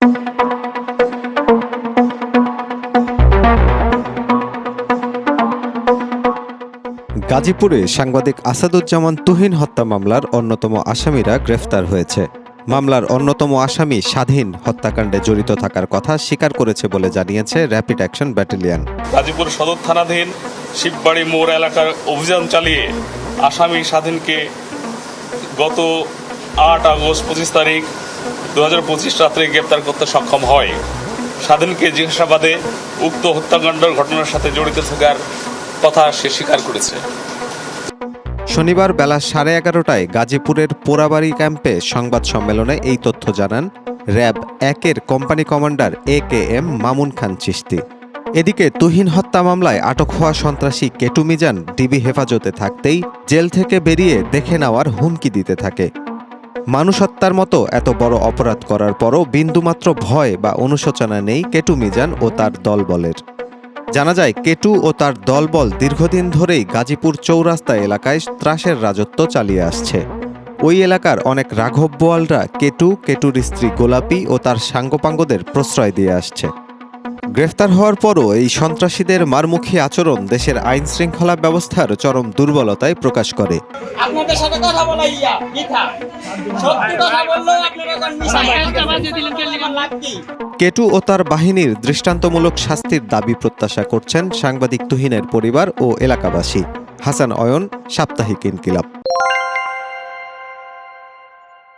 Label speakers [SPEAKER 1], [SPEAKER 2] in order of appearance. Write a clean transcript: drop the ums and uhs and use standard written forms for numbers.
[SPEAKER 1] গাজীপুরে সাংবাদিক আসাদুজ্জামান তুহিন হত্যা মামলার অন্যতম আসামিরা গ্রেফতার হয়েছে। মামলার অন্যতম আসামি স্বাধীন হত্যাকাণ্ডে জড়িত থাকার কথা স্বীকার করেছে বলে জানিয়েছে র্যাপিড অ্যাকশন ব্যাটালিয়ন।
[SPEAKER 2] গাজীপুর সদর থানাধীন শিববাড়ি মোড় এলাকার অভিযান চালিয়ে আসামি স্বাধীনকে গত 8 আগস্ট 25 তারিখ 2025 রাত্রে গ্রেপ্তার করতে সক্ষম হয়। স্বাধীনকে জিজ্ঞাসাবাদে উক্ত হত্যাকাণ্ডের ঘটনার সাথে জড়িত থাকার কথা সে স্বীকার করেছে।
[SPEAKER 1] শনিবার বেলা 11:30টায় গাজীপুরের পোড়াবাড়ি ক্যাম্পে সংবাদ সম্মেলনে এই তথ্য জানান র্যাব 1-এর company commander AKM Mamun Khan Chishti. এদিকে তুহিন হত্যা মামলায় আটক হওয়া সন্ত্রাসী কেটু মিজান ডিবি হেফাজতে থাকতেই জেল থেকে বেরিয়ে দেখে নেওয়ার হুমকি দিতে থাকে। মানুষ হত্যার মতো এত বড় অপরাধ করার পরও বিন্দুমাত্র ভয় বা অনুশোচনা নেই কেটু মিজান ও তার দলবলের। জানা যায় কেটু ও তার দলবল দীর্ঘদিন ধরেই গাজীপুর চৌরাস্তা এলাকায় ত্রাসের রাজত্ব চালিয়ে আসছে। ওই এলাকার অনেক রাঘব বোয়ালরা কেটুর স্ত্রী গোলাপি ও তার সাঙ্গপাঙ্গদের প্রশ্রয় দিয়ে আসছে। গ্রেফতার হওয়ার পরও এই সন্ত্রাসীদের মারমুখী আচরণ দেশের আইন শৃঙ্খলা ব্যবস্থার চরম দুর্বলতায় প্রকাশ করে।
[SPEAKER 3] আপনাদের সাথে কথা বলা মিথ্যা, সত্যি কথা বললেও আপনারা কোন মিথ্যা।
[SPEAKER 1] কেটু ও তার বাহিনীর দৃষ্টান্তমূলক শাস্তির দাবি প্রত্যাশা করছেন সাংবাদিক তুহিনের পরিবার ও এলাকাবাসী। হাসান অয়ন, সাপ্তাহিক ইনকিলাব।